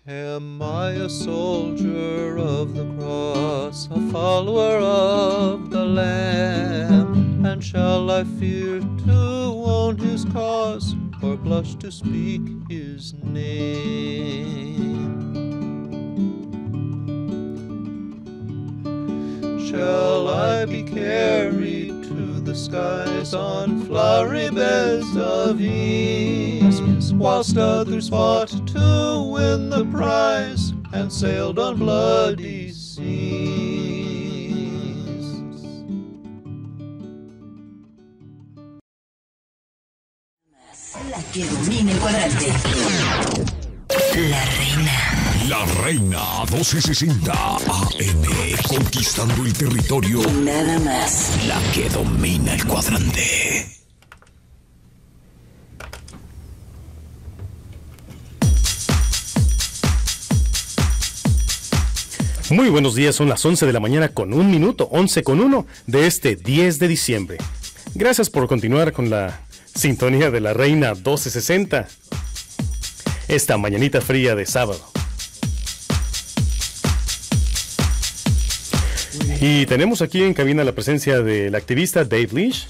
Am I a soldier of the cross, a follower of the Lamb? And shall I fear to own his cause, or blush to speak his name? Shall I be carried to the skies on flowery beds of ease, whilst others fought to win the prize and sailed on bloody seas? La que domina el cuadrante. La reina. La Reina 1260 AM, conquistando el territorio. Nada más. La que domina el cuadrante. Muy buenos días, son las 11 de la mañana con 1 minuto, 11 con 1 de este 10 de diciembre. Gracias por continuar con la sintonía de la Reina 1260. Esta mañanita fría de sábado. Y tenemos aquí en cabina la presencia del activista Dave Leach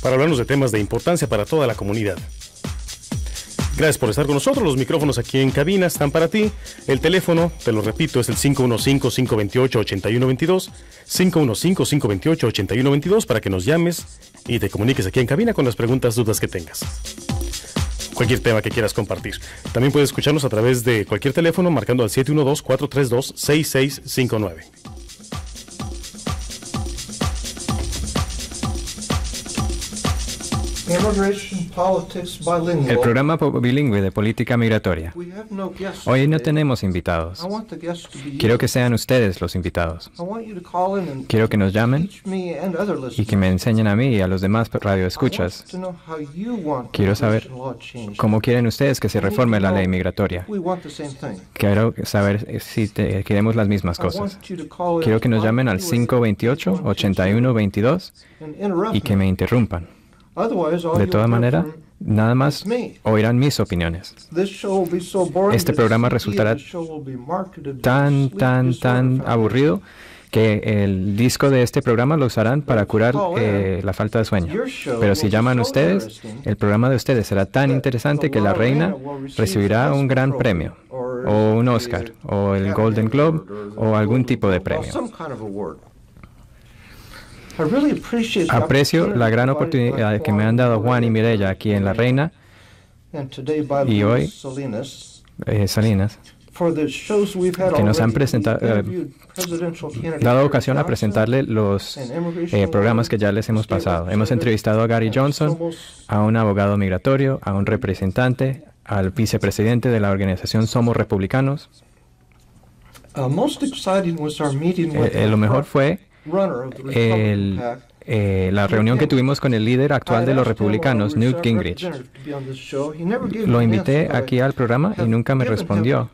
para hablarnos de temas de importancia para toda la comunidad. Gracias por estar con nosotros. Los micrófonos aquí en cabina están para ti. El teléfono, te lo repito, es el 515-528-8122, 515-528-8122 para que nos llames y te comuniques aquí en cabina con las preguntas, dudas que tengas. Cualquier tema que quieras compartir. También puedes escucharnos a través de cualquier teléfono marcando al 712-432-6659. El programa bilingüe de política migratoria. Hoy no tenemos invitados. Quiero que sean ustedes los invitados. Quiero que nos llamen y que me enseñen a mí y a los demás radioescuchas. Quiero saber cómo quieren ustedes que se reforme la ley migratoria. Quiero saber si queremos las mismas cosas. Quiero que nos llamen al 528-8122 y que me interrumpan. De toda manera, nada más oirán mis opiniones. Este programa resultará tan aburrido que el disco de este programa lo usarán para curar la falta de sueño. Pero si llaman ustedes, el programa de ustedes será tan interesante que la reina recibirá un gran premio, o un Oscar, o el Golden Globe, o algún tipo de premio. Aprecio la gran oportunidad que me han dado Juan y Mireya aquí en La Reina y hoy Salinas, que nos han dado ocasión a presentarle los programas que ya les hemos pasado. Hemos entrevistado a Gary Johnson, a un abogado migratorio, a un representante, al vicepresidente de la organización Somos Republicanos. Lo mejor fue la reunión que tuvimos con el líder actual de los republicanos, Newt Gingrich. Lo invité aquí al programa y nunca me respondió.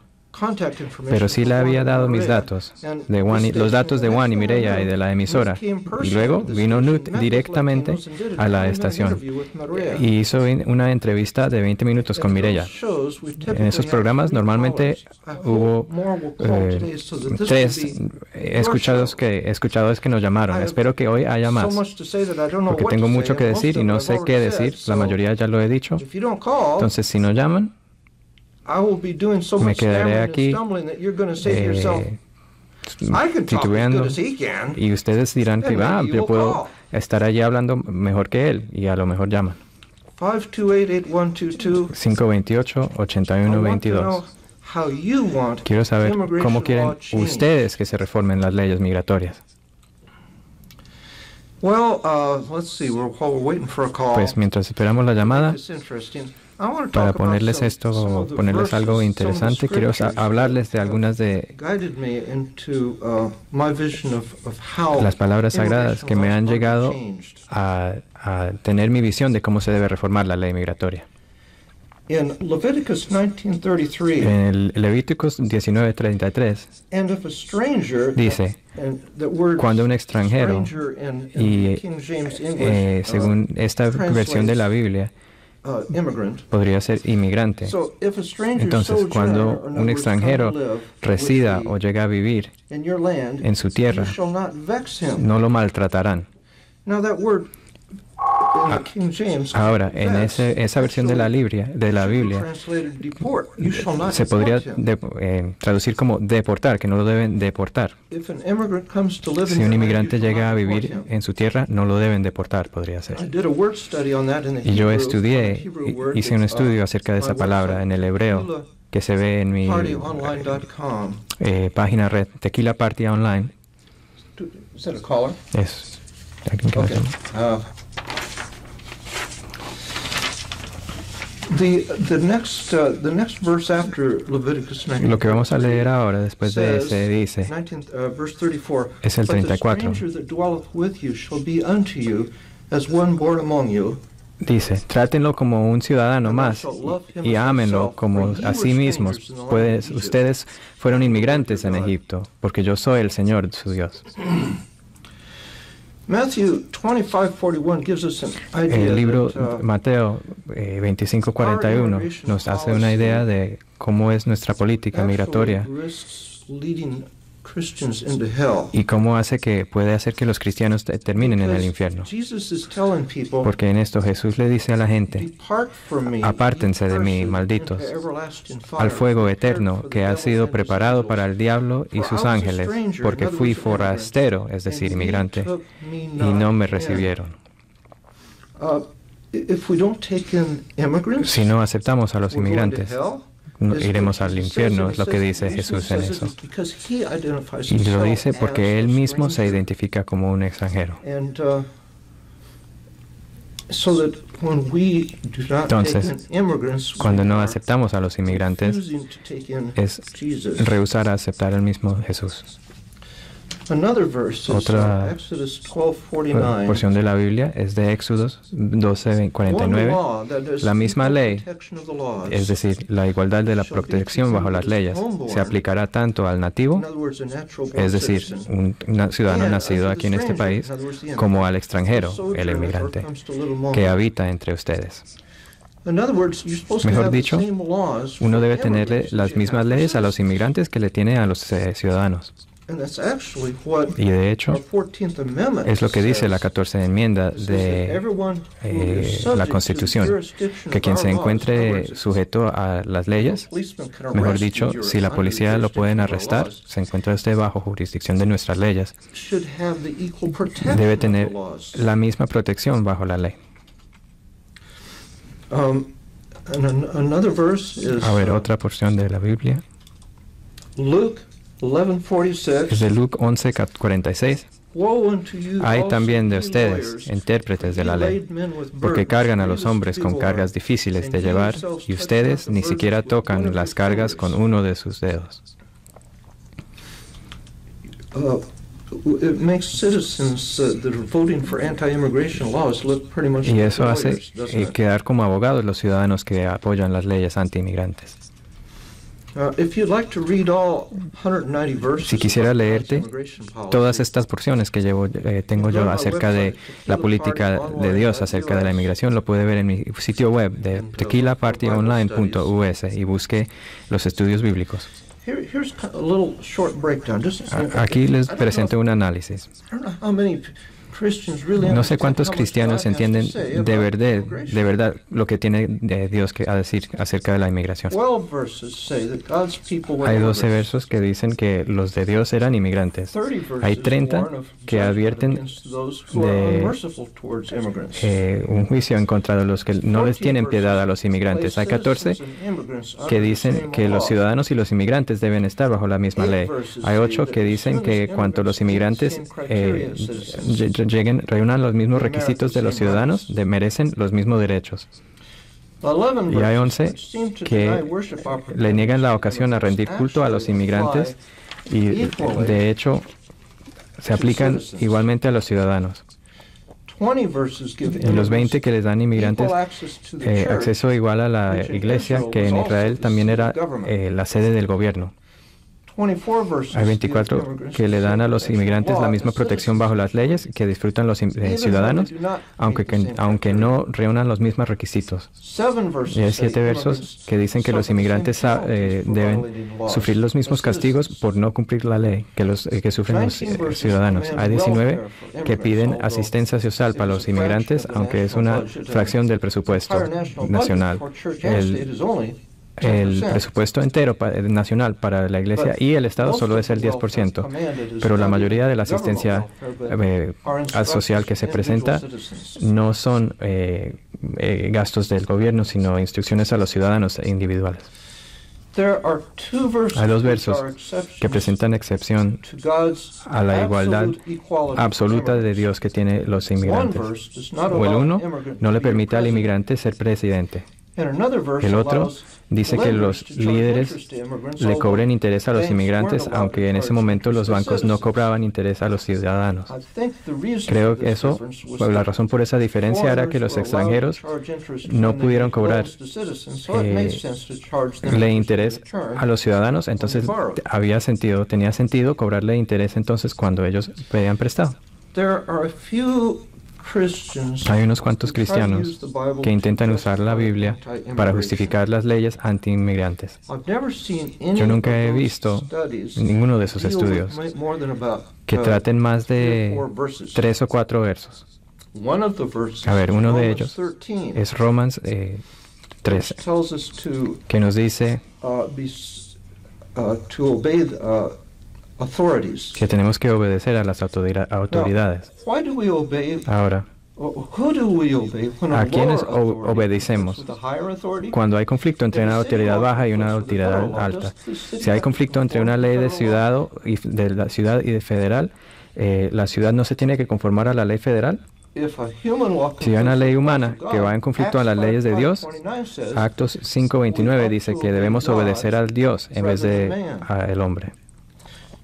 Pero sí le había dado mis datos, los datos de Juan y Mireya y de la emisora. Y luego vino Newt directamente a la estación y hizo una entrevista de 20 minutos con Mireya. En esos programas normalmente hubo 3 escuchadores que nos llamaron. Espero que hoy haya más, porque tengo mucho que decir y no sé qué decir. La mayoría ya lo he dicho. Entonces, si no llaman, me quedaré aquí titubeando y ustedes dirán que yo puedo estar allí hablando mejor que él y a lo mejor llaman. 528-8122. Quiero saber cómo quieren ustedes que se reformen las leyes migratorias. Pues mientras esperamos la llamada, para ponerles algo interesante, quiero hablarles de algunas de las palabras sagradas que me han llegado a tener mi visión de cómo se debe reformar la ley migratoria. En el Levíticos 19:33 dice, cuando un extranjero, y según esta versión de la Biblia, podría ser inmigrante. Entonces, cuando un extranjero resida o llega a vivir en su tierra, no lo maltratarán. Ahora, en esa versión de la Biblia, se podría traducir como deportar, que no lo deben deportar. Si un inmigrante llega a vivir en su tierra, no lo deben deportar, podría ser. Y yo hice un estudio acerca de esa palabra en el hebreo, que se ve en mi página red, Tequila Party Online. Es. Lo que vamos a leer ahora después de ese dice, es el 34. Dice, trátenlo como un ciudadano más y ámenlo como a sí mismos, pues ustedes fueron inmigrantes en Egipto, porque yo soy el Señor su Dios. El libro Mateo 25:41 nos hace una idea de cómo es nuestra política migratoria y cómo puede hacer que los cristianos terminen en el infierno. Porque en esto Jesús le dice a la gente, apártense de mí, malditos, al fuego eterno que ha sido preparado para el diablo y sus ángeles, porque fui forastero, es decir, inmigrante, y no me recibieron. Si no aceptamos a los inmigrantes, iremos al infierno, es lo que dice Jesús en eso. Y lo dice porque Él mismo se identifica como un extranjero. Entonces, cuando no aceptamos a los inmigrantes, es rehusar a aceptar al mismo Jesús. Otra porción de la Biblia es de Éxodos 12:49. La misma ley, es decir, la igualdad de la protección bajo las leyes, se aplicará tanto al nativo, es decir, un ciudadano nacido aquí en este país, como al extranjero, el inmigrante, que habita entre ustedes. Mejor dicho, uno debe tenerle las mismas leyes a los inmigrantes que le tiene a los ciudadanos. Y de hecho, es lo que dice la 14ª enmienda de la Constitución, que quien se encuentre sujeto a las leyes, mejor dicho, si la policía lo pueden arrestar, se encuentra usted bajo jurisdicción de nuestras leyes, debe tener la misma protección bajo la ley. A ver, otra porción de la Biblia. Es de Luke 11:46. Hay también de ustedes, intérpretes de la ley, porque cargan a los hombres con cargas difíciles de llevar, y ustedes ni siquiera tocan las cargas con uno de sus dedos. Y eso hace quedar como abogados los ciudadanos que apoyan las leyes anti-inmigrantes. Si quisiera leerte todas estas porciones que tengo yo acerca de la política de Dios, acerca de la inmigración, lo puede ver en mi sitio web de tequilapartyonline.us y busque los estudios bíblicos. Aquí les presento un análisis. No sé cuántos cristianos entienden de verdad lo que tiene Dios a decir acerca de la inmigración. Hay 12 versos que dicen que los de Dios eran inmigrantes. Hay 30 que advierten de un juicio en contra de los que no les tienen piedad a los inmigrantes. Hay 14 que dicen que los ciudadanos y los inmigrantes deben estar bajo la misma ley. Hay 8 que dicen que cuanto los inmigrantes reúnan los mismos requisitos de los ciudadanos, merecen los mismos derechos. Y hay 11 que le niegan la ocasión a rendir culto a los inmigrantes y, de hecho, se aplican igualmente a los ciudadanos. Y los 20 que les dan inmigrantes acceso igual a la iglesia, que en Israel también era la sede del gobierno. Hay 24 que le dan a los inmigrantes la misma protección bajo las leyes que disfrutan los ciudadanos, aunque no reúnan los mismos requisitos. Y hay 7 versos que dicen que los inmigrantes deben sufrir los mismos castigos por no cumplir la ley que sufren los ciudadanos. Hay 19 que piden asistencia social para los inmigrantes, aunque es una fracción del presupuesto nacional. El presupuesto entero nacional para la Iglesia y el Estado solo es el 10%, pero la mayoría de la asistencia social que se presenta no son gastos del gobierno, sino instrucciones a los ciudadanos individuales. Hay 2 versos que presentan excepción a la igualdad absoluta de Dios que tiene los inmigrantes. O el uno no le permite al inmigrante ser presidente. El otro dice que los líderes le cobren interés a los inmigrantes, aunque en ese momento los bancos no cobraban interés a los ciudadanos. Creo que la razón por esa diferencia era que los extranjeros no pudieron cobrar interés a los ciudadanos, entonces tenía sentido cobrarle interés entonces cuando ellos pedían prestado. Hay unos cuantos cristianos que intentan usar la Biblia para justificar las leyes anti-inmigrantes. Yo nunca he visto ninguno de esos estudios que traten más de 3 o 4 versos. A ver, uno de ellos es Romans 13, que nos dice que tenemos que obedecer a las autoridades. Ahora, ¿a quiénes obedecemos? Cuando hay conflicto entre una autoridad baja y una autoridad alta. Si hay conflicto entre una ley de la ciudad y de federal, ¿la ciudad no se tiene que conformar a la ley federal? Si hay una ley humana que va en conflicto a las leyes de Dios, Actos 5:29 dice que debemos obedecer al Dios en vez de al hombre.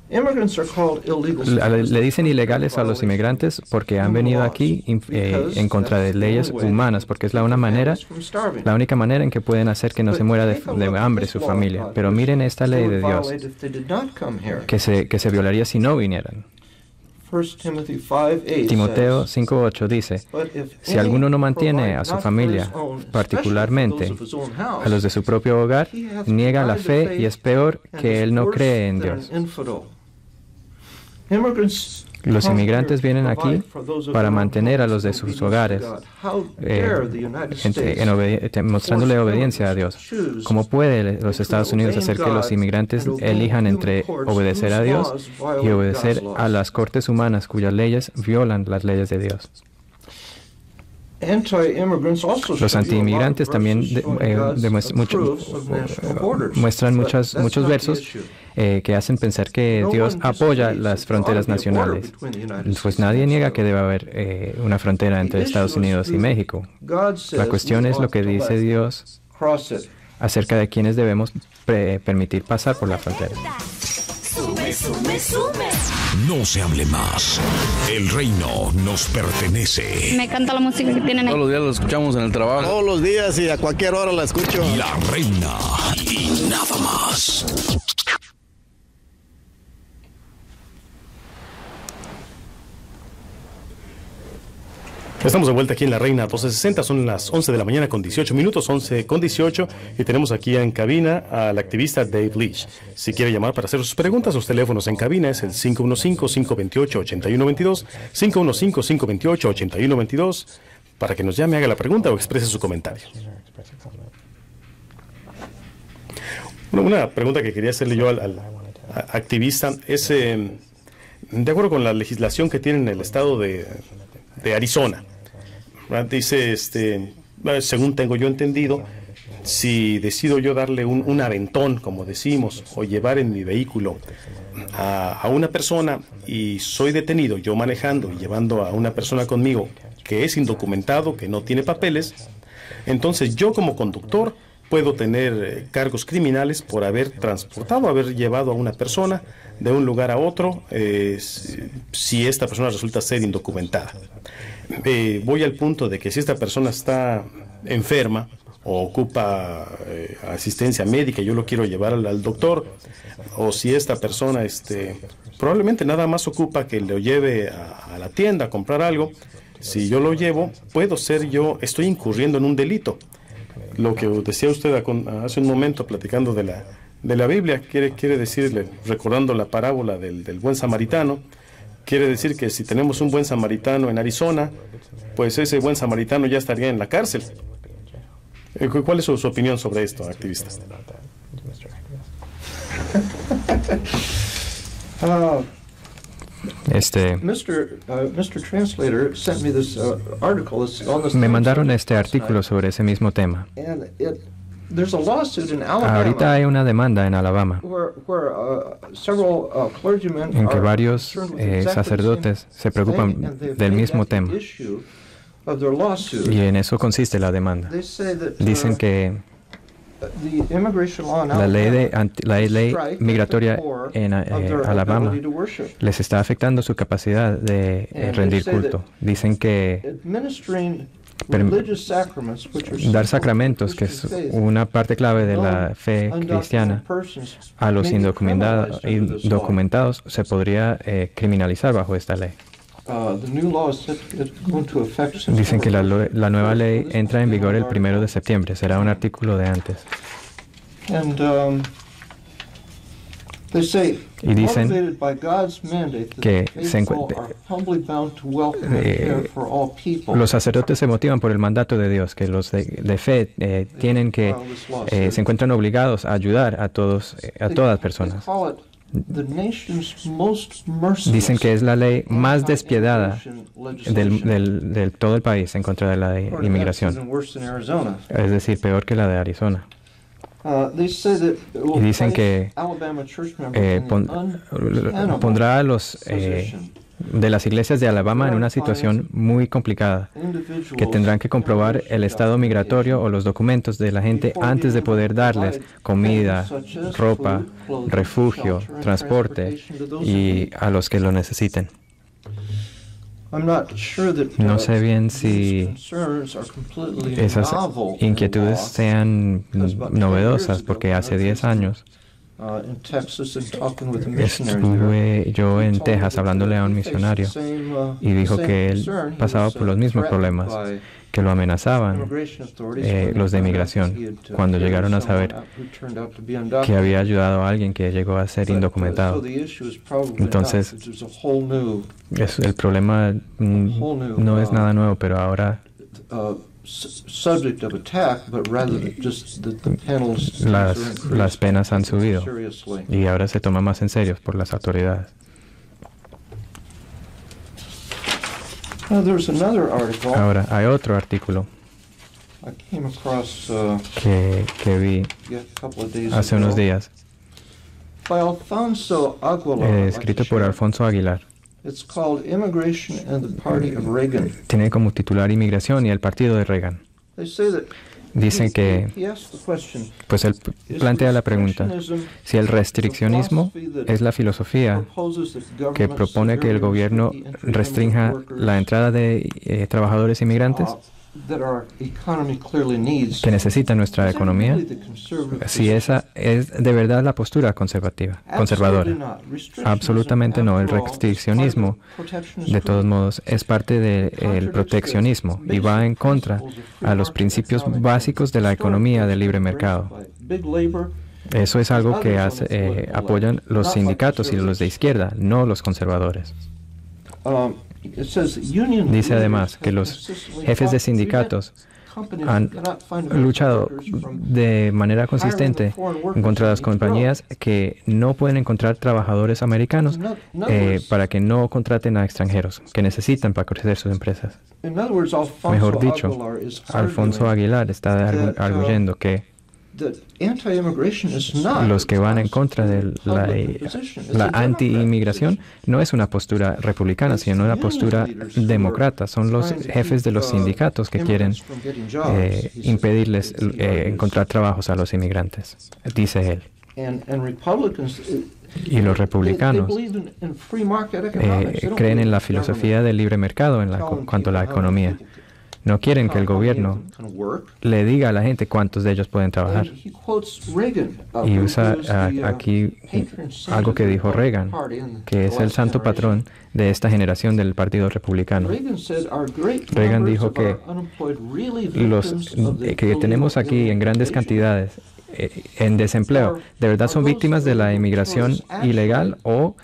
Le dicen ilegales a los inmigrantes porque han venido aquí en contra de leyes humanas, porque es la única manera en que pueden hacer que no se muera de hambre su familia. Pero miren esta ley de Dios que se violaría si no vinieran. Timoteo 5:8 dice, si alguno no mantiene a su familia, particularmente a los de su propio hogar, niega la fe y es peor que él no cree en Dios. Los inmigrantes vienen aquí para mantener a los de sus hogares, mostrándole obediencia a Dios. ¿Cómo puede los Estados Unidos hacer que los inmigrantes elijan entre obedecer a Dios y obedecer a las cortes humanas cuyas leyes violan las leyes de Dios? Los antiinmigrantes también muestran muchos versos que hacen pensar que Dios apoya las fronteras nacionales. Pues nadie niega que debe haber una frontera entre Estados Unidos y México. La cuestión es lo que dice Dios acerca de quienes debemos permitir pasar por la frontera. Sume. No se hable más. El reino nos pertenece. Me encanta la música que tienen ahí. Todos los días lo escuchamos en el trabajo. Todos los días y a cualquier hora la escucho. La reina y nada más. Estamos de vuelta aquí en La Reina 1260, son las 11 de la mañana con 18 minutos, 11 con 18, y tenemos aquí en cabina al activista Dave Leach. Si quiere llamar para hacer sus preguntas, los teléfonos en cabina es el 515-528-8122, 515-528-8122, para que nos llame, haga la pregunta o exprese su comentario. Una pregunta que quería hacerle yo al activista es, de acuerdo con la legislación que tiene en el estado de Arizona, dice, según tengo yo entendido, si decido yo darle un aventón, como decimos, o llevar en mi vehículo a una persona y soy detenido, yo manejando y llevando a una persona conmigo que es indocumentado, que no tiene papeles, entonces yo como conductor puedo tener cargos criminales por haber transportado, haber llevado a una persona de un lugar a otro, si esta persona resulta ser indocumentada. Voy al punto de que si esta persona está enferma o ocupa asistencia médica, yo lo quiero llevar al doctor, o si esta persona probablemente nada más ocupa que lo lleve a la tienda a comprar algo, si yo lo llevo, estoy incurriendo en un delito. Lo que decía usted hace un momento platicando de la Biblia, quiere decirle, recordando la parábola del buen samaritano, quiere decir que si tenemos un buen samaritano en Arizona, pues ese buen samaritano ya estaría en la cárcel. ¿Cuál es su opinión sobre esto, activista? Me mandaron este artículo sobre ese mismo tema. Ahorita hay una demanda en Alabama en que varios sacerdotes se preocupan del mismo tema. Y en eso consiste la demanda. Dicen que la ley migratoria en Alabama les está afectando su capacidad de rendir culto. Dicen que dar sacramentos, que es una parte clave de la fe cristiana, a los indocumentados se podría criminalizar bajo esta ley. Dicen que la nueva ley entra en vigor el 1 de septiembre. Será un artículo de antes. Y dicen que los sacerdotes se motivan por el mandato de Dios, que los de fe se encuentran obligados a ayudar a todas personas. Dicen que es la ley más despiadada del todo el país en contra de la inmigración. Es decir, peor que la de Arizona. Y dicen que pondrá a los de las iglesias de Alabama en una situación muy complicada, que tendrán que comprobar el estado migratorio o los documentos de la gente antes de poder darles comida, ropa, refugio, transporte y a los que lo necesiten. No sé bien si esas inquietudes sean novedosas, porque hace 10 años estuve yo en Texas hablándole a un misionario y dijo que él pasaba por los mismos problemas, que lo amenazaban los de inmigración cuando llegaron a saber que había ayudado a alguien que llegó a ser indocumentado. Entonces, el problema no es nada nuevo, pero ahora las penas han subido y ahora se toma más en serio por las autoridades. Ahora, hay otro artículo que vi hace unos días, escrito por Alfonso Aguilar. Tiene como titular Inmigración y el Partido de Reagan. Dicen que, pues él plantea la pregunta, si el restriccionismo es la filosofía que propone que el gobierno restrinja la entrada de trabajadores inmigrantes que necesita nuestra economía, si esa es de verdad la postura conservadora. Absolutamente no. El restriccionismo, de todos modos, es parte del proteccionismo y va en contra a los principios básicos de la economía del libre mercado. Eso es algo que apoyan los sindicatos y los de izquierda, no los conservadores. Dice además que los jefes de sindicatos han luchado de manera consistente contra las compañías que no pueden encontrar trabajadores americanos para que no contraten a extranjeros que necesitan para crecer sus empresas. Mejor dicho, Alfonso Aguilar está arguyendo que los que van en contra de la anti-inmigración no es una postura republicana, sino una postura demócrata. Son los jefes de los sindicatos que quieren impedirles encontrar trabajos a los inmigrantes, dice él. Y los republicanos creen en la filosofía del libre mercado en cuanto a la economía. No quieren que el gobierno le diga a la gente cuántos de ellos pueden trabajar. Y usa aquí algo que dijo Reagan, que es el santo patrón de esta generación del Partido Republicano. Reagan dijo que los que tenemos aquí en grandes cantidades en desempleo, ¿de verdad son víctimas de la inmigración ilegal o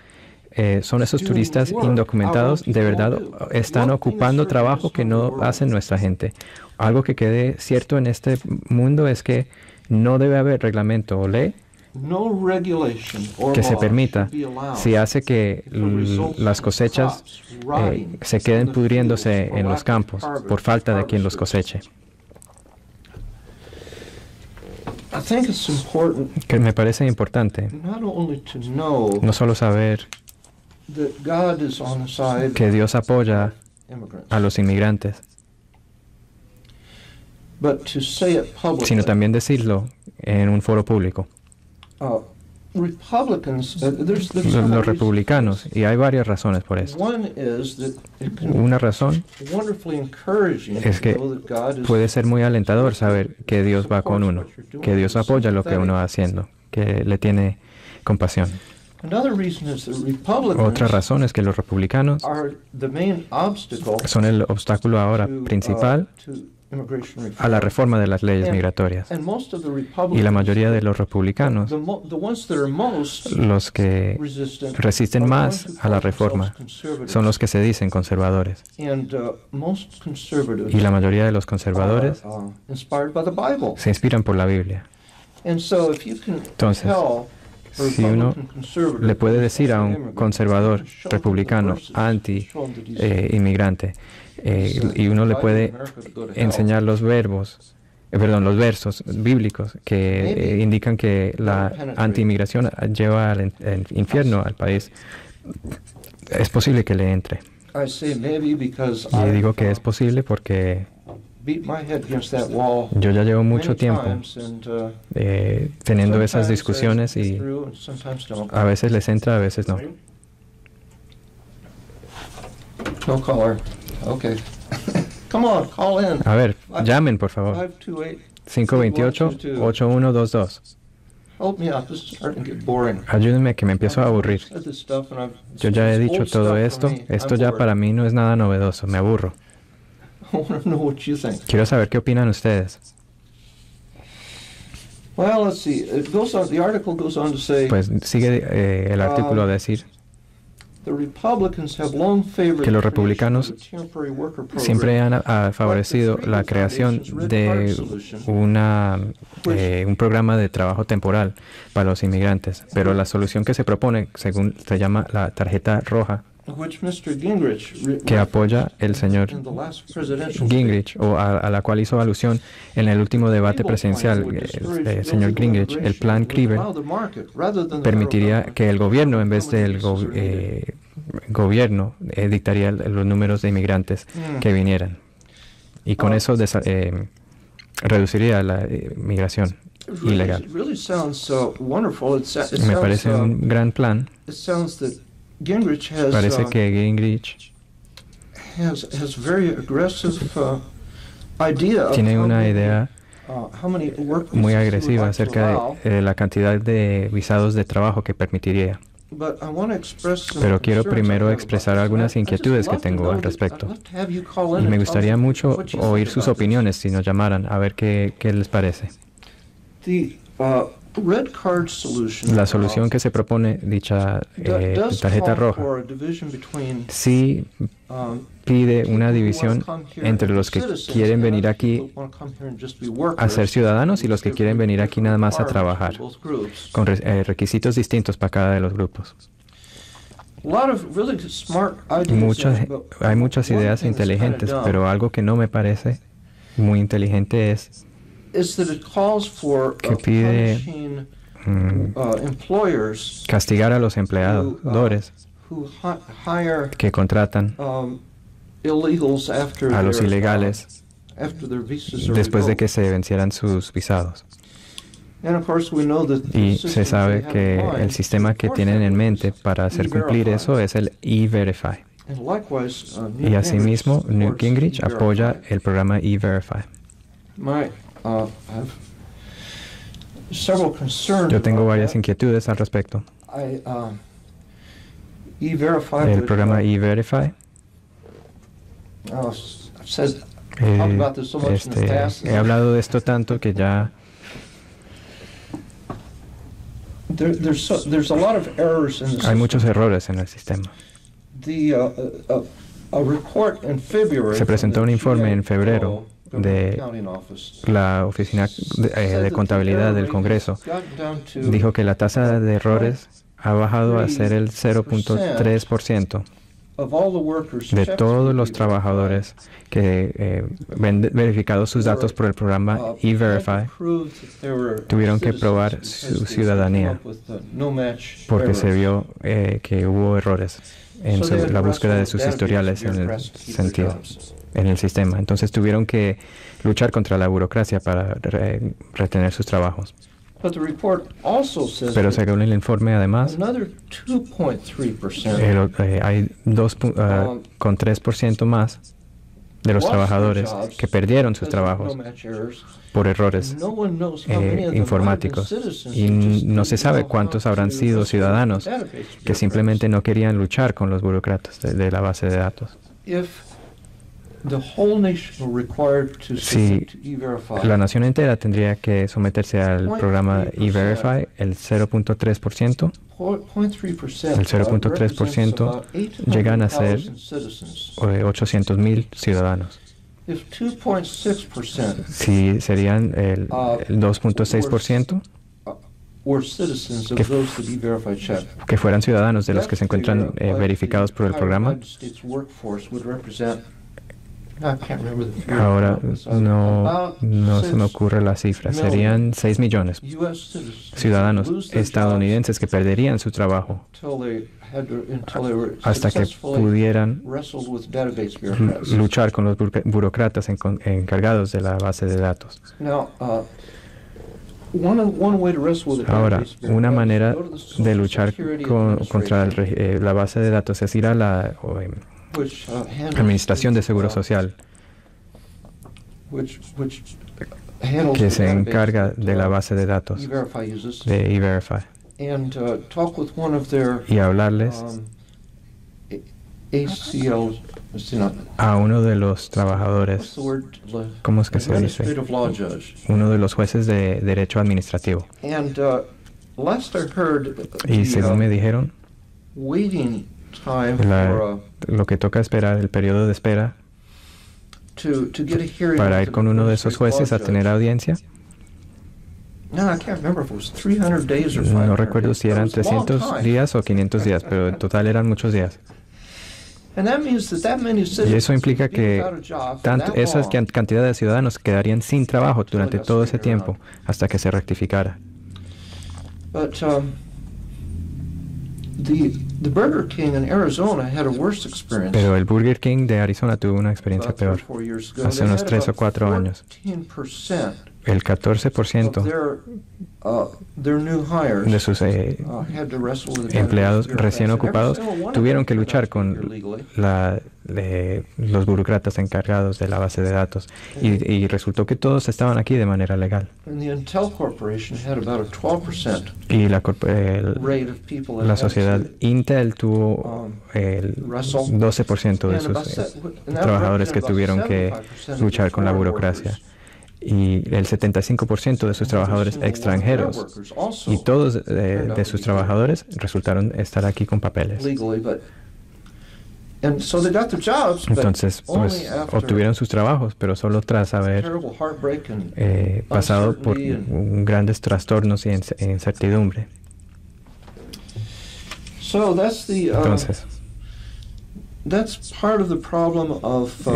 son esos turistas indocumentados? ¿De verdad están ocupando trabajo que no hacen nuestra gente? Algo que quede cierto en este mundo es que no debe haber reglamento o ley que se permita si hace que las cosechas se queden pudriéndose en los campos por falta de quien los coseche. Que me parece importante no solo saber que Dios apoya a los inmigrantes, sino también decirlo en un foro público. Los republicanos, y hay varias razones por eso. Una razón es que puede ser muy alentador saber que Dios va con uno, que Dios apoya lo que uno va haciendo, que le tiene compasión. Otra razón es que los republicanos son el obstáculo ahora principal a la reforma de las leyes migratorias. Y la mayoría de los republicanos, los que resisten más a la reforma, son los que se dicen conservadores. Y la mayoría de los conservadores se inspiran por la Biblia. Entonces, si uno le puede decir a un conservador republicano anti-inmigrante, y uno le puede enseñar los versos bíblicos que indican que la anti-inmigración lleva al infierno al país, es posible que le entre. Y digo que es posible porque yo ya llevo mucho tiempo teniendo esas discusiones y a veces les entra, a veces no. No caller. Okay. Come on, call in. A ver, llamen, por favor. 528-8122. Ayúdenme que me empiezo a aburrir. Yo ya he dicho todo esto. Esto ya para mí no es nada novedoso. Me aburro. Quiero saber qué opinan ustedes. Pues sigue el artículo a decir que los republicanos siempre han favorecido la creación de un programa de trabajo temporal para los inmigrantes, pero la solución que se propone, según se llama la tarjeta roja, que apoya el señor Gingrich, o a la cual hizo alusión en el último debate presidencial, el señor Gingrich, el plan Cleaver, permitiría que el gobierno, en vez del gobierno, dictaría los números de inmigrantes que vinieran. Y con eso reduciría la migración ilegal. Me parece un gran plan. Parece que Gingrich tiene una idea muy agresiva acerca de la cantidad de visados de trabajo que permitiría. Pero quiero primero expresar algunas inquietudes que tengo al respecto. Y me gustaría mucho oír sus opiniones si nos llamaran, a ver qué les parece. La solución que se propone, dicha tarjeta roja, sí pide una división entre los que quieren venir aquí a ser ciudadanos y los que quieren venir aquí nada más a trabajar, con requisitos distintos para cada de los grupos. Hay muchas ideas inteligentes, pero algo que no me parece muy inteligente es que pide castigar a los empleadores que contratan a los ilegales después de que se vencieran sus visados. Y se sabe que el sistema que tienen en mente para hacer cumplir eso es el E-Verify. Y asimismo, Newt Gingrich apoya el programa E-Verify. Yo tengo varias inquietudes al respecto. El programa E-Verify, he hablado de esto tanto que ya hay muchos errores en el sistema. Se presentó un informe en febrero de la Oficina de Contabilidad del Congreso. Dijo que la tasa de errores ha bajado a ser el 0.3% de todos los trabajadores que ven verificados sus datos por el programa E-Verify. Tuvieron que probar su ciudadanía porque se vio que hubo errores en la búsqueda de sus historiales en el sistema. Entonces tuvieron que luchar contra la burocracia para retener sus trabajos. Pero según el informe, además, hay 2,3% más de los trabajadores que perdieron sus trabajos por errores informáticos. Y no se sabe cuántos habrán sido ciudadanos que simplemente no querían luchar con los burócratas de la base de datos. Si la nación entera tendría que someterse al programa E-Verify, el 0.3%, el 0.3% llegan a ser 800,000 ciudadanos. Si serían el 2.6%, que fueran ciudadanos de los que se encuentran verificados por el programa. Ahora no se me ocurre la cifra. Serían 6 millones ciudadanos estadounidenses que perderían su trabajo hasta que pudieran luchar con los burócratas encargados de la base de datos. Ahora, una manera de luchar contra la base de datos es ir a la Administración de Seguro Social, que se encarga de la base de datos de E-Verify, y hablarles a uno de los trabajadores, ¿cómo es que se dice? Uno de los jueces de derecho administrativo. Y según me dijeron, lo que toca esperar, el periodo de espera para ir con uno de esos jueces a tener audiencia, no recuerdo si eran 300 días o 500 días, pero en total eran muchos días. Y eso implica que esa cantidad de ciudadanos quedarían sin trabajo durante todo ese tiempo hasta que se rectificara. Pero el Burger King de Arizona tuvo una experiencia peor. Hace unos 3 o 4 años, el 14% de sus empleados recién ocupados tuvieron que luchar con los burócratas encargados de la base de datos, y resultó que todos estaban aquí de manera legal. Y la sociedad Intel tuvo el 12% de sus trabajadores que tuvieron que luchar con la burocracia, y el 75% de sus trabajadores extranjeros, y todos de sus trabajadores resultaron estar aquí con papeles. Entonces, pues, obtuvieron sus trabajos, pero solo tras haber pasado por grandes trastornos y incertidumbre. Entonces,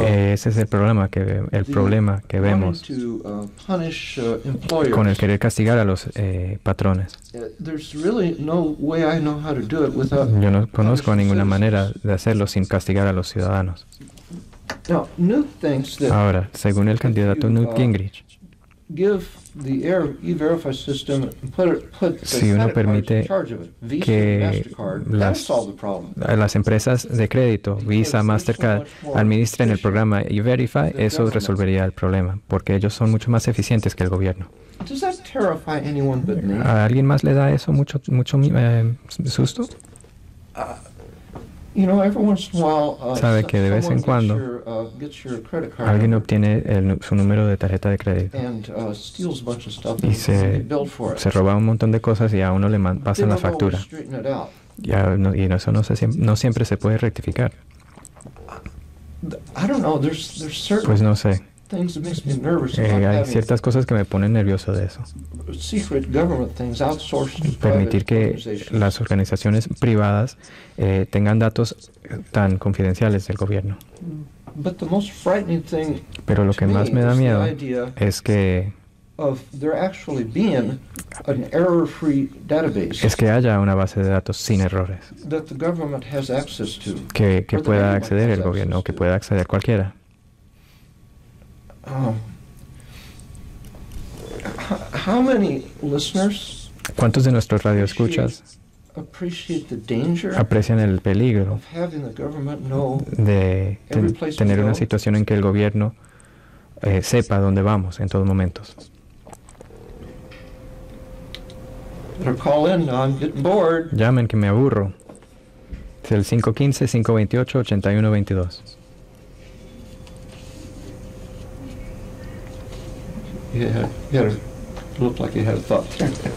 ese es el problema que vemos con el querer castigar a los patrones. Yo no conozco ninguna manera de hacerlo sin castigar a los ciudadanos. Ahora, según el candidato Newt Gingrich, Si uno permite que las empresas de crédito, Visa, Mastercard, administren el programa E-Verify, eso resolvería el problema, porque ellos son mucho más eficientes que el gobierno. ¿A alguien más le da eso mucho susto? Sabe que de vez en cuando alguien obtiene su número de tarjeta de crédito y se roba un montón de cosas y a uno le pasan la factura. Y eso no siempre se puede rectificar. Pues no sé. Hay ciertas cosas que me ponen nervioso de eso. Permitir que las organizaciones privadas tengan datos tan confidenciales del gobierno. Pero lo que más me da miedo es que haya una base de datos sin errores que pueda acceder el gobierno o que pueda acceder cualquiera. ¿Cuántos de nuestros radioescuchas aprecian el peligro de tener una situación en que el gobierno sepa dónde vamos en todos momentos? Llamen, que me aburro. Es el 515-528-8122.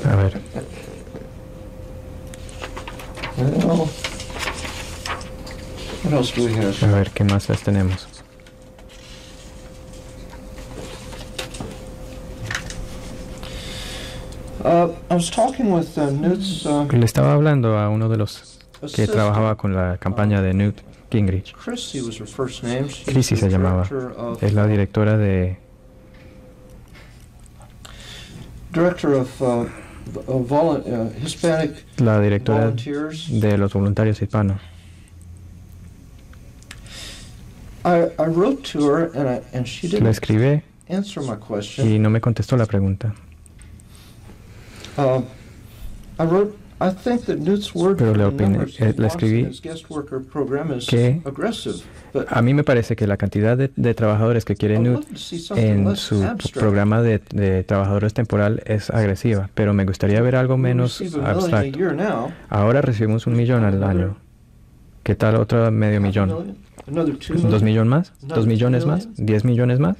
A ver. A ver, ¿qué más les tenemos? Le estaba hablando a uno de los que trabajaba con la campaña de Newt Gingrich. Chrissy se llamaba. Es la directora la directora de los voluntarios hispanos. Le escribí y no me contestó la pregunta. Pero le escribí que a mí me parece que la cantidad de trabajadores que quiere Newt en su programa de trabajadores temporal es agresiva, pero me gustaría ver algo menos abstracto. Ahora recibimos 1 millón al año. ¿Qué tal otro medio millón? ¿2 millones más? ¿2 millones más? ¿10 millones más?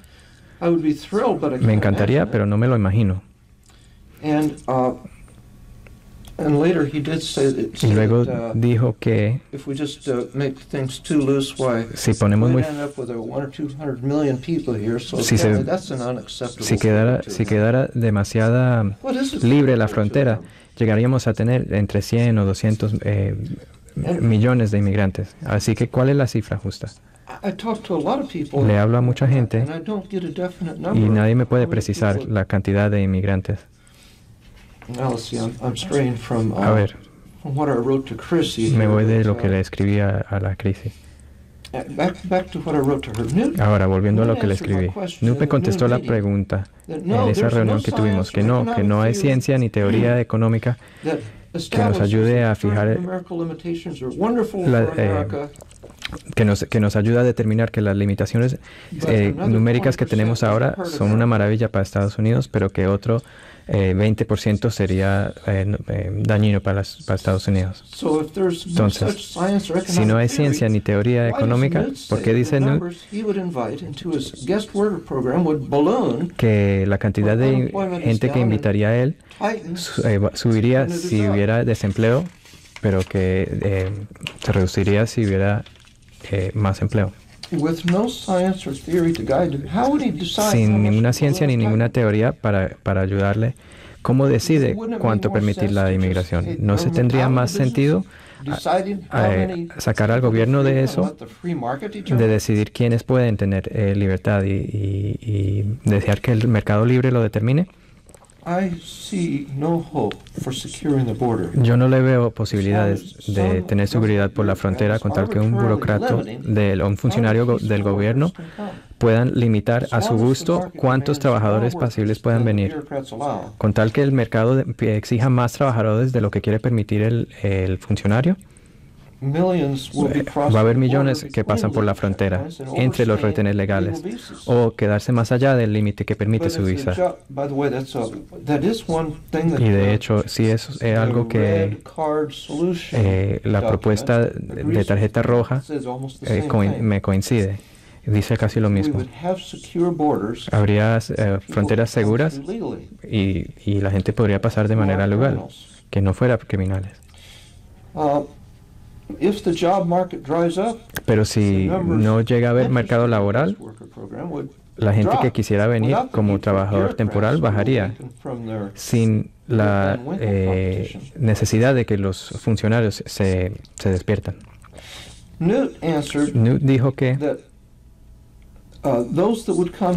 Me encantaría, pero no me lo imagino. Y luego dijo que si ponemos si quedara demasiada libre la frontera, llegaríamos a tener entre 100 o 200 millones de inmigrantes. Así que, ¿cuál es la cifra justa? Le hablo a mucha gente y nadie me puede precisar la cantidad de inmigrantes. A ver, me voy de lo que le escribí a la Chrissy. Ahora, volviendo a lo que le escribí. Newt me contestó la pregunta en esa reunión que tuvimos, que no hay ciencia ni teoría económica que nos ayude a fijar que nos ayuda a determinar que las limitaciones numéricas que tenemos ahora son una maravilla para Estados Unidos, pero que otro 20% sería dañino para Estados Unidos. Entonces, si no hay ciencia ni teoría económica, ¿por qué dice Newt que la cantidad de gente que invitaría a él subiría si hubiera desempleo, pero que se reduciría si hubiera más empleo? Sin ninguna ciencia ni ninguna teoría para ayudarle, ¿cómo decide cuánto permitir la inmigración? ¿No se tendría más sentido sacar al gobierno de eso, de decidir quiénes pueden tener libertad y desear que el mercado libre lo determine? Yo no le veo posibilidades de tener seguridad por la frontera con tal que un burócrata o un funcionario del gobierno puedan limitar a su gusto cuántos trabajadores pasibles puedan venir, con tal que el mercado exija más trabajadores de lo que quiere permitir el funcionario. Va a haber millones que pasan por la frontera entre los retenes legales o quedarse más allá del límite que permite su visa. Y de hecho, sí es algo que la propuesta de tarjeta roja me coincide. Dice casi lo mismo. Habría fronteras seguras y la gente podría pasar de manera legal, que no fuera criminales. Pero si no llega a haber mercado laboral, la gente que quisiera venir como trabajador temporal bajaría sin la necesidad de que los funcionarios se despiertan. Newt dijo que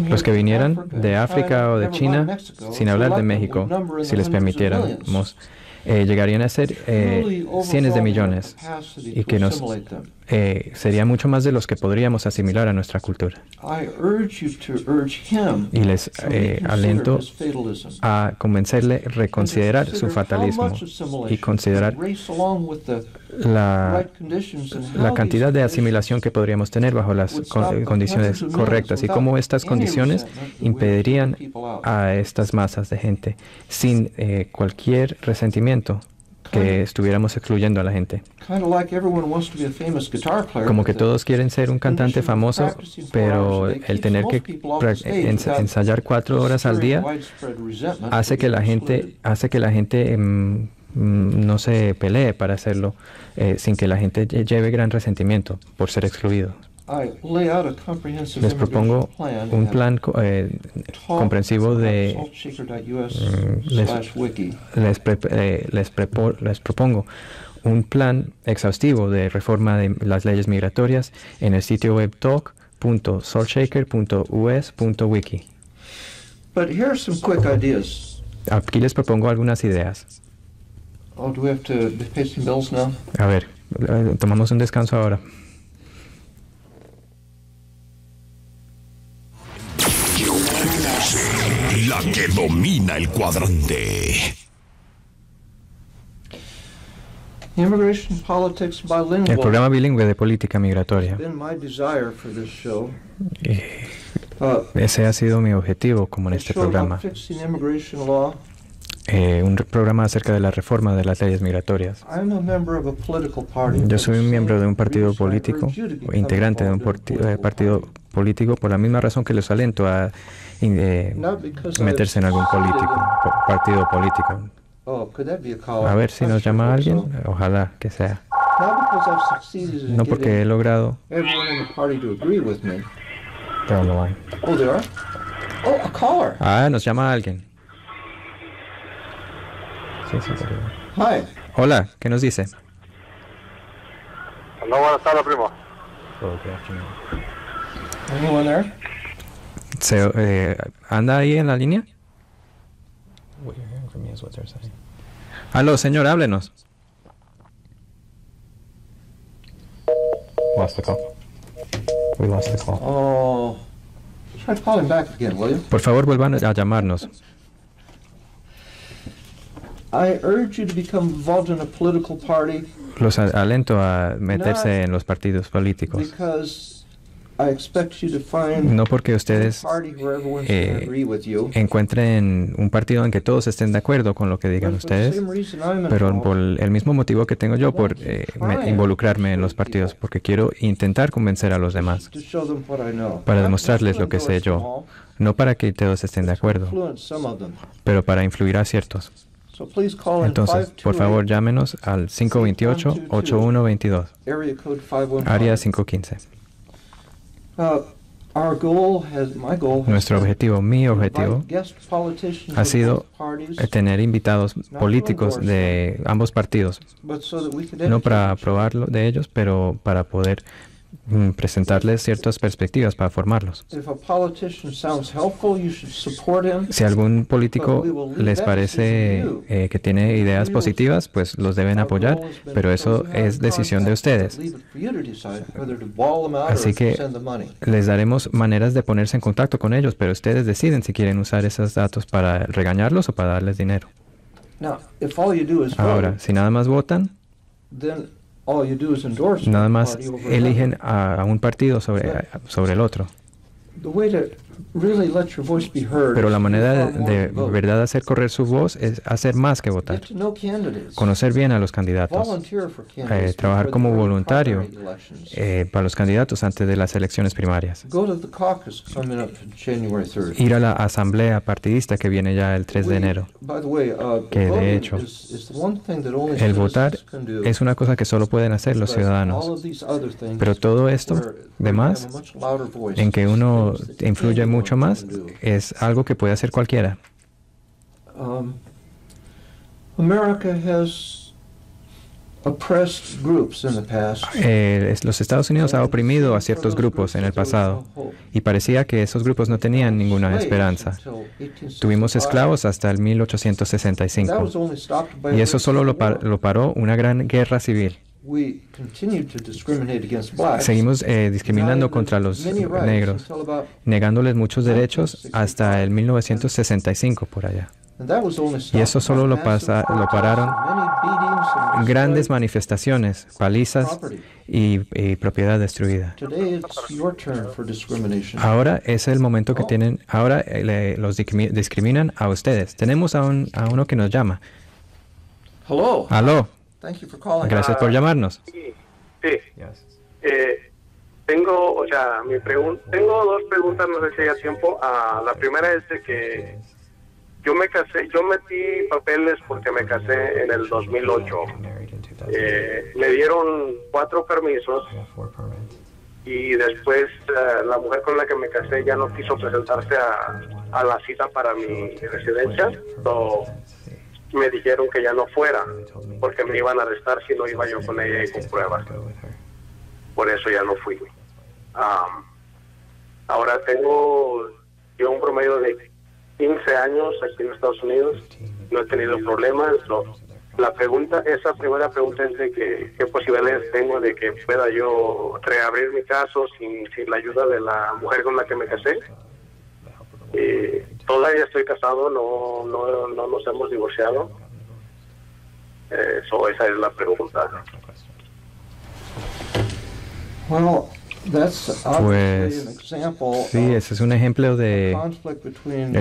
los que vinieran de África o de China, sin hablar de México, si les permitiéramos, llegarían a ser cientos de millones y que sería mucho más de los que podríamos asimilar a nuestra cultura. Y les alento a convencerle reconsiderar su fatalismo y considerar la cantidad de asimilación que podríamos tener bajo las condiciones correctas y cómo estas condiciones impedirían a estas masas de gente sin cualquier resentimiento que estuviéramos excluyendo a la gente. Como que todos quieren ser un cantante famoso, pero el tener que ensayar 4 horas al día hace que la gente no se pelee para hacerlo sin que la gente lleve gran resentimiento por ser excluido. Les propongo un plan comprensivo de les propongo un plan exhaustivo de reforma de las leyes migratorias en el sitio web talk.saltshaker.us.wiki. Aquí les propongo algunas ideas. A ver, tomamos un descanso ahora. La que domina el cuadrante. El programa bilingüe de política migratoria. Ese ha sido mi objetivo como en este programa. Un programa acerca de la reforma de las leyes migratorias. Yo soy un miembro de un partido político, integrante de un partido político, por la misma razón que les alento a meterse en algún partido político. A ver si nos llama alguien, ojalá que sea. No porque he logrado. Nos llama alguien. Hola, ¿qué nos dice? Hola, buenas tardes, primo. ¿Anda ahí en la línea? Aló, señor, háblenos. Lost the call. We lost the call. Try calling back again, will you? Por favor, vuelvan a llamarnos. I urge you to become involved in a political party. Los alento a meterse en los partidos políticos. Because I expect you to find no porque ustedes encuentren un partido en que todos estén de acuerdo con lo que digan ustedes, pero por el mismo motivo que tengo yo por involucrarme en los partidos, porque quiero intentar convencer a los demás para demostrarles lo que sé yo, no para que todos estén de acuerdo, pero para influir a ciertos. Entonces, por favor, llámenos al 528-8122, área 515. Nuestro objetivo, mi objetivo, ha sido tener invitados políticos de ambos partidos, no para aprobarlo de ellos, pero para poder presentarles ciertas perspectivas para formarlos. If a politician sounds helpful, you should support him. Si algún político les parece que tiene ideas positivas, pues los deben apoyar, pero eso es decisión de ustedes. Así que les daremos maneras de ponerse en contacto con ellos, pero ustedes deciden si quieren usar esos datos para regañarlos o para darles dinero. Ahora, si nada más votan, nada más eligen a un partido sobre el otro. Pero la manera de verdad hacer correr su voz es hacer más que votar. Conocer bien a los candidatos. Trabajar como voluntario para los candidatos antes de las elecciones primarias. Ir a la asamblea partidista que viene ya el 3 de enero. Que de hecho, el votar es una cosa que solo pueden hacer los ciudadanos. Pero todo esto, demás, en que uno influye mucho más, es algo que puede hacer cualquiera. Los Estados Unidos ha oprimido a ciertos grupos en el pasado y parecía que esos grupos no tenían ninguna esperanza. Tuvimos esclavos hasta el 1865 y eso solo lo paró una gran guerra civil. Seguimos discriminando contra los negros, negándoles muchos derechos hasta el 1965 por allá. Y eso solo lo pararon grandes manifestaciones, palizas y propiedad destruida. Ahora es el momento que tienen, ahora los discriminan a ustedes. Tenemos a uno que nos llama. Aló. Gracias por llamarnos. Sí. Tengo tengo dos preguntas, no sé si haya tiempo. La primera es de que yo me casé, yo metí papeles porque me casé en el 2008. Me dieron 4 permisos y después la mujer con la que me casé ya no quiso presentarse a la cita para mi residencia. Me dijeron que ya no fuera porque me iban a arrestar si no iba yo con ella y con pruebas. Por eso ya no fui. Ahora tengo yo un promedio de 15 años aquí en Estados Unidos, no he tenido problemas. Esa primera pregunta es de qué posibilidades tengo de que pueda yo reabrir mi caso sin la ayuda de la mujer con la que me casé. Todavía estoy casado, no nos hemos divorciado. Esa es la pregunta. Pues sí, ese es un ejemplo del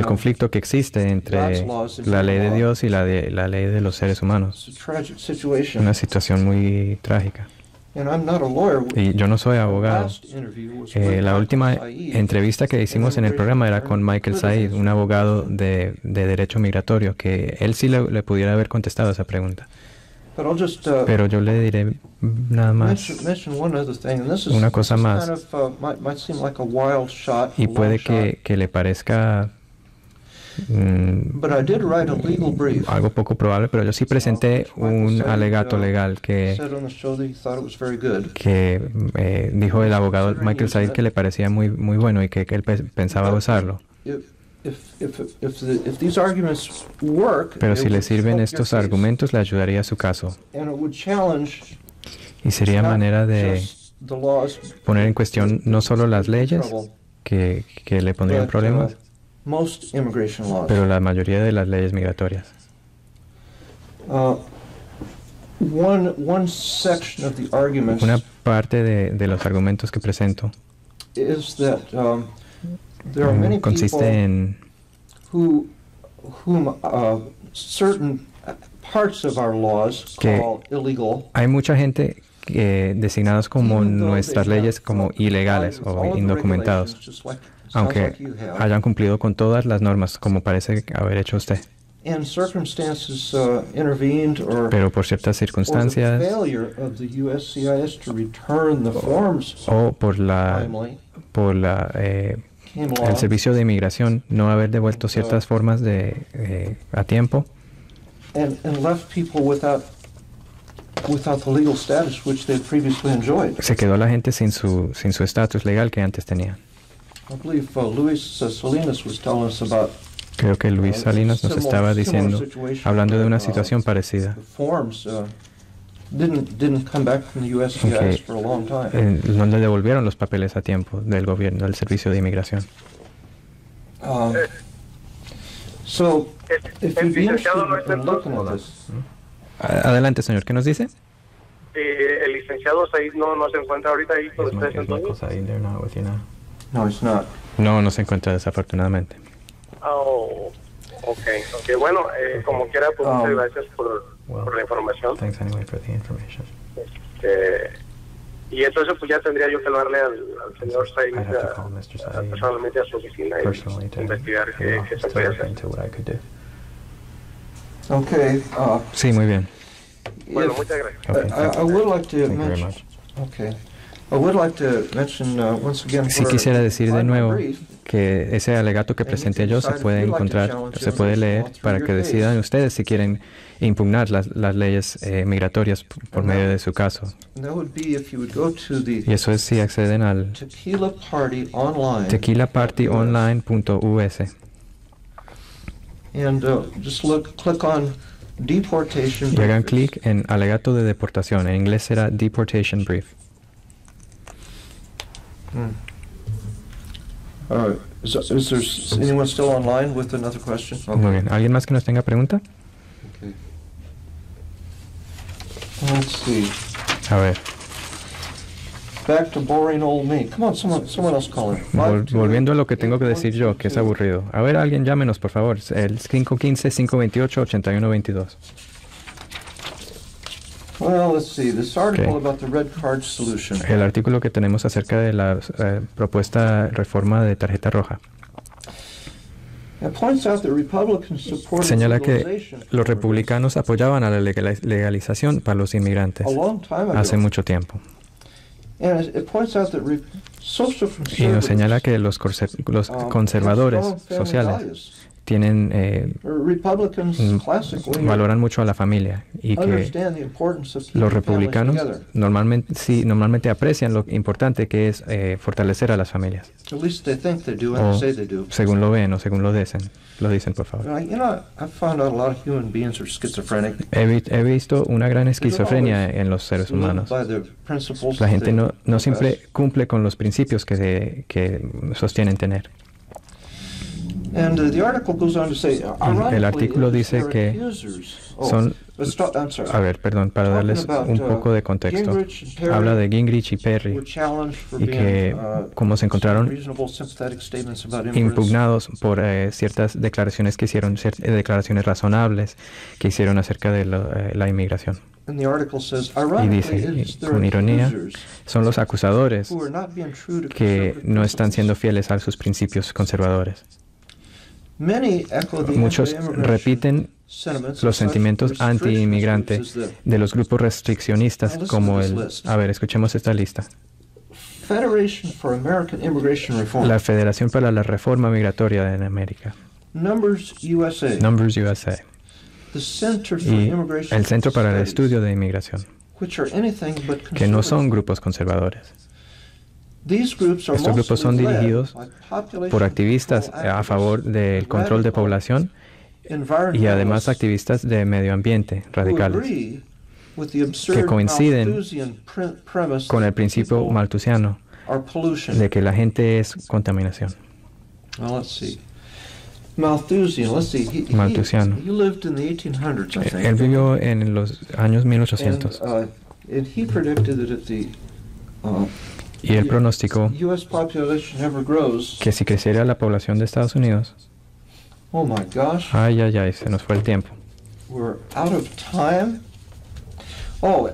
conflicto que existe entre la ley de Dios y la ley de los seres humanos. Una situación muy trágica. Y yo no soy abogado. La última entrevista que hicimos en el programa era con Michael Said, un abogado de derecho migratorio, que él sí le pudiera haber contestado esa pregunta. Pero yo le diré nada más una cosa más, y puede que le parezca algo poco probable, pero yo sí presenté un alegato legal que dijo el abogado Michael Said que le parecía muy bueno y que él pensaba usarlo. Pero si le sirven estos argumentos, le ayudaría a su caso. Y sería manera de poner en cuestión no solo las leyes que le pondrían problemas, pero la mayoría de las leyes migratorias. Una parte de los argumentos que presento consiste en que hay mucha gente designados como nuestras leyes como ilegales o indocumentados, aunque hayan cumplido con todas las normas, como parece haber hecho usted. Pero por ciertas circunstancias o por el servicio de inmigración no haber devuelto ciertas formas a tiempo, without the legal status which they previously enjoyed. Se quedó la gente sin su estatus legal que antes tenía. I believe Luis Salinas was telling us about Creo que Luis Salinas nos estaba diciendo, hablando de una situación parecida. the forms didn't come back from the USCIS Okay. for a long time. No le devolvieron los papeles a tiempo del gobierno, del servicio de inmigración. So, if El you'd be licenciado no interested está in looking at this, Adelante, señor, ¿qué nos dice? El licenciado Said no se encuentra ahorita ahí con ustedes entonces. no, it's not. No se encuentra desafortunadamente. Oh, okay. Bueno, como quiera, pues muchas gracias por la información. Y entonces pues ya tendría yo que hablarle al señor Said personalmente a su oficina y investigar qué se puede hacer. Okay. Sí, muy bien. Bueno, muchas gracias. Okay, I would like to thank you very mention. much. Okay. I would like to mention once again. Sí quisiera decir de nuevo que ese alegato que presenté yo se puede encontrar, se puede leer para que decidan ustedes si quieren impugnar las leyes migratorias por medio de su caso. Y eso es si acceden al tequilapartyonline.us y hagan clic en alegato de deportación. En inglés será deportation brief. Is there anyone still online with another question? Muy bien. ¿Alguien más que nos tenga pregunta? Okay. Let's see. A ver, Back to boring old me. Come on, someone else call in. volviendo a lo que tengo que decir yo, que es aburrido. A ver, alguien llámenos, por favor. El 515-528-8122. Well, let's see. This article about the red card solution. El artículo que tenemos acerca de la propuesta reforma de tarjeta roja It points out that Republicans supported señala que legalization los republicanos apoyaban a la legalización para los inmigrantes a long time ago. hace mucho tiempo. And it points out that social Y nos señala conservatives que los conservadores have strong family sociales values. tienen Republicans classically valoran mucho a la familia y que understand the importance of keeping los families republicanos together. normalmente aprecian lo importante que es fortalecer a las familias. At least they think they do and O they say they do. según lo ven o según lo dicen, por favor. I've found out a lot of human beings are schizophrenic. He visto una gran esquizofrenia en los seres They live humanos. by the principles La that gente they no siempre profess. cumple con los principios que sostienen tener. And the article goes on to say, El artículo dice ironically, que their accusers- son... I'm sorry. A ver, perdón, para darles un poco de contexto. Gingrich and Perry Habla de Gingrich y Perry were challenged for y being, que como se encontraron reasonable, sympathetic statements about immigrants. impugnados por ciertas declaraciones que hicieron, declaraciones razonables que hicieron acerca de la inmigración. And the article says, Y ironically, dice, it's their con ironía, accusers son los acusadores who are not being true to que conservative no están siendo principles. fieles a sus principios conservadores. Many echo the Muchos anti-immigration repiten sentiments los of such sentimientos restrictionist anti-inmigrante groups as the de los grupos restriccionistas como el... A ver, escuchemos esta lista. Federation for American Immigration Reform, La Federación para la Reforma Migratoria en América, Numbers USA, Numbers USA, the Center for y Immigration el Centro para el Studies, Estudio de Inmigración, which are anything but que no son conservative. grupos conservadores. These groups are Estos grupos son mostly led dirigidos by population por activistas control a favor activists, del control de población y además environmentalists activistas de medio ambiente who radicales, agree with the absurd coinciden Malthusian premise con el that principio people malthusiano are pollution. de que la gente es contaminación. Well, let's see. Malthusian, let's see. Malthusiano. He lived in the 1800s, I think. Él vivió en los años 1800 And he predicted that if the y él pronosticó U.S. population ever grows, que si creciera la población de Estados Unidos, oh my gosh, ay, se nos fue el tiempo. we're out of time. Oh,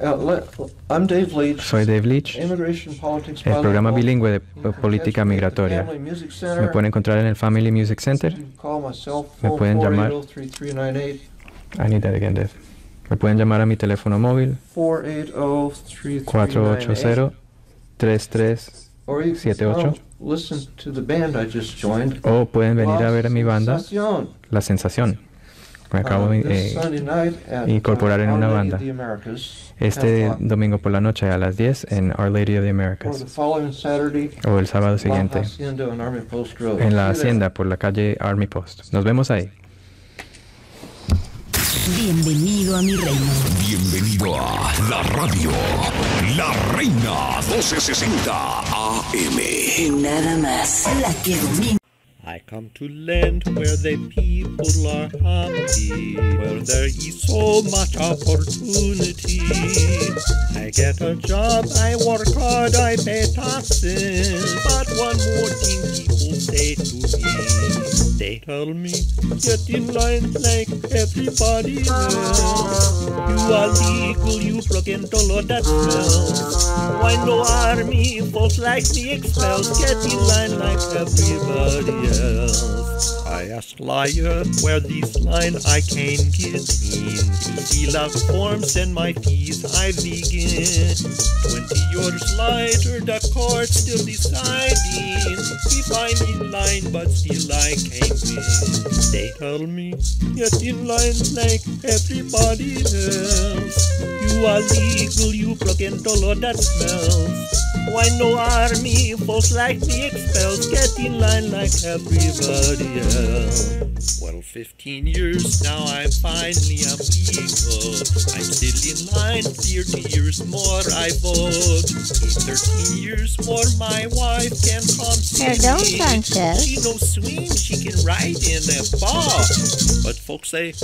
I'm Dave Leach. Soy Dave Leach, Immigration Politics el programa Bilingual. bilingüe de política migratoria. Family Music Center. Me pueden encontrar en el Family Music Center. You can call my cell Me phone, pueden llamar. 480-3398. I need that again, Dave. Me pueden llamar a mi teléfono móvil 480-3398. 480-3378 Or you can 78. listen to the band I just joined. o pueden venir a ver a mi banda Sensación. La Sensación. Me acabo de incorporar en una banda. Este domingo por la noche a las 10 en Our Lady of the Americas. O el sábado siguiente en la Hacienda por la calle Army Post. Nos vemos ahí. Bienvenido a mi reino. Bienvenido a la radio, La Reina 1260 AM. Nada más la que domina. I come to land where the people are happy, where there is so much opportunity. I get a job, I work hard, I pay taxes, but one more thing people say to me. They tell me, get in line like everybody else. You are legal, you broken the law, that smells. Why no army, folks like me expelled? Get in line like everybody else. I asked lawyer where this line I can get in. Fill out forms and my fees I begin. 20 years later the court still deciding if I'm in line but still I can't win. They tell me get in line like everybody else. You are legal, you broken the law, that smells. Why no army, folks like me expelled? Get in line like everybody else. Well, 15 years now I'm finally legal. I'm still in line, 30 years more I vote. In 13 years more my wife can come see Perdón, me. Sanchez. She knows swing, she can ride in a ball. But folks say,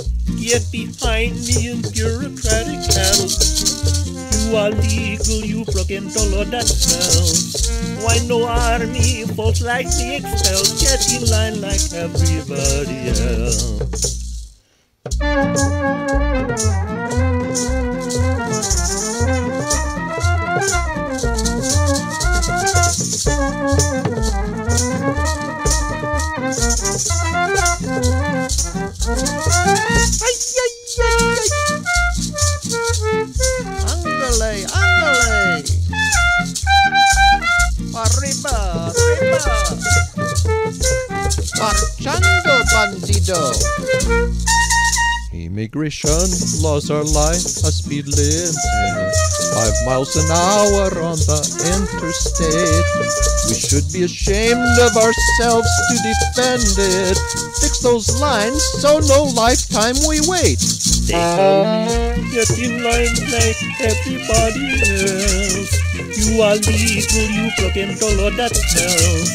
get behind me in bureaucratic hell. You are legal, you broken the law, that smells. Why no army, folks like me expelled? Get in line like everybody else. Ándale, ándale. Arriba, arriba. Marchando, bandido. Immigration laws are like a speed limit, 5 miles an hour on the interstate. We should be ashamed of ourselves to defend it. Fix those lines so no lifetime we wait. They tell me, get in line like everybody else. You are legal, you broken the law, that smells.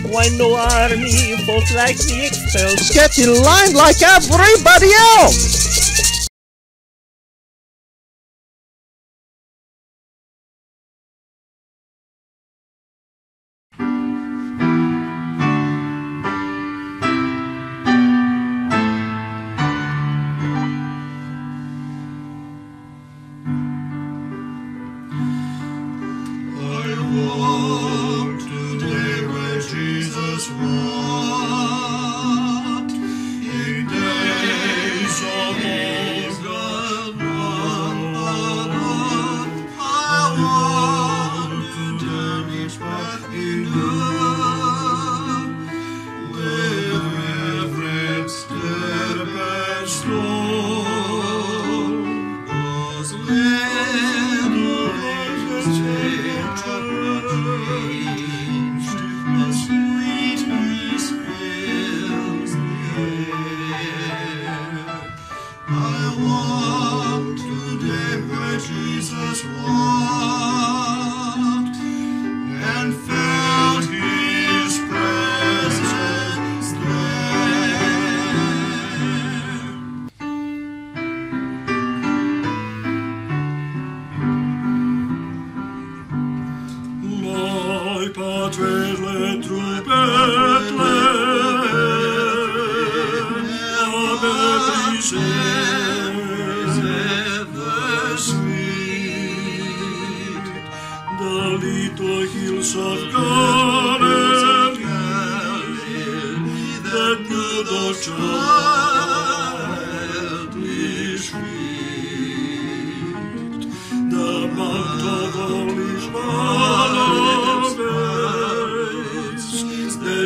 Why no army, folks like me expelled? Get in line like everybody else!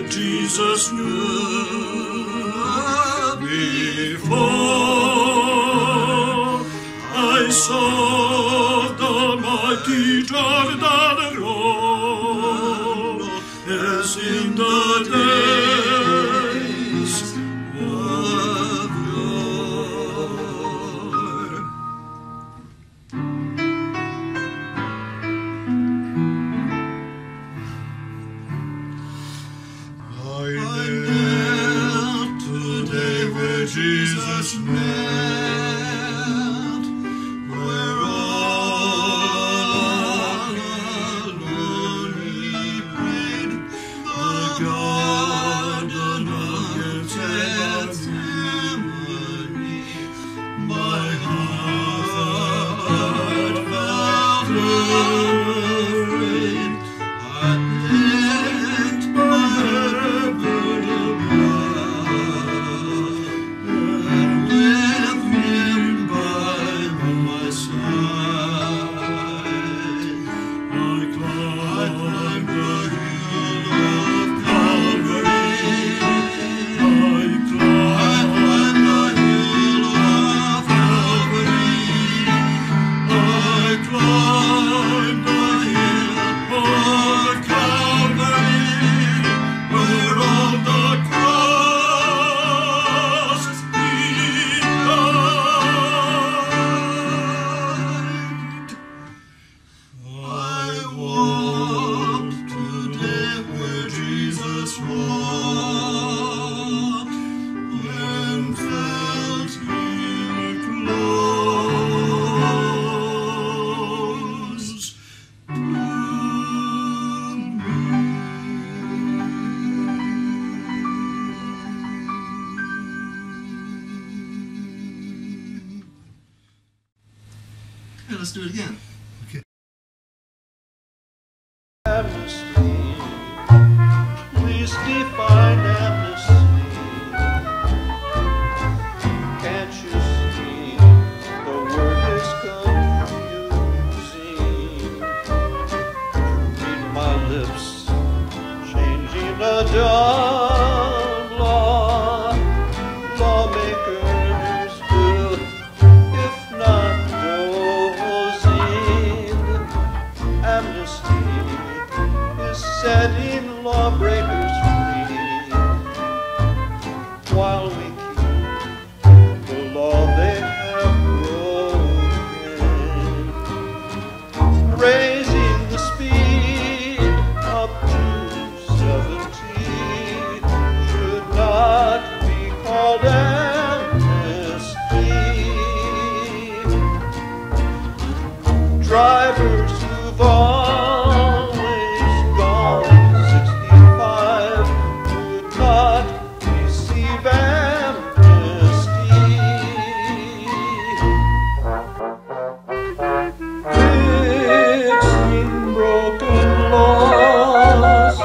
Jesus knew before. Jesus knelt, where all alone he prayed, the garden of Gethsemane. My heart felt afraid. At length my burden and with him by my side, I climbed the hill of Calvary. I climbed the hill of Calvary. I climbed the hill of Calvary, where on the cross he died. I walked today where Jesus walked, and felt him close to me. Okay, let's do it again. Amnesty, please define amnesty. Can't you see the word is confusing? Read my lips, changing a dumb law. Lawmakers will, if not dozing. Amnesty is setting lawbreakers free, while we keep the law they have broken, raising the speed up to 70 should not be called amnesty. Drivers who've always gone 65 would not receive amnesty. Fixing broken laws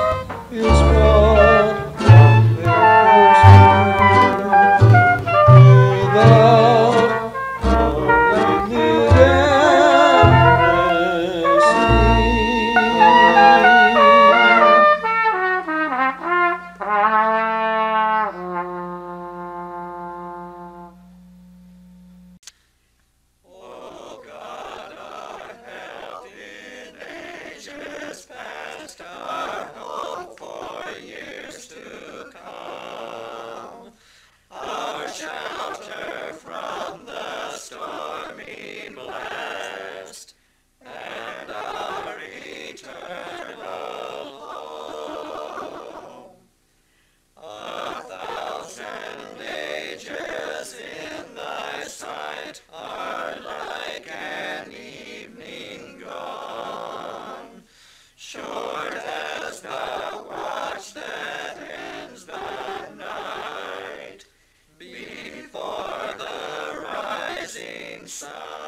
is what lawmakers do without unlimited Sun.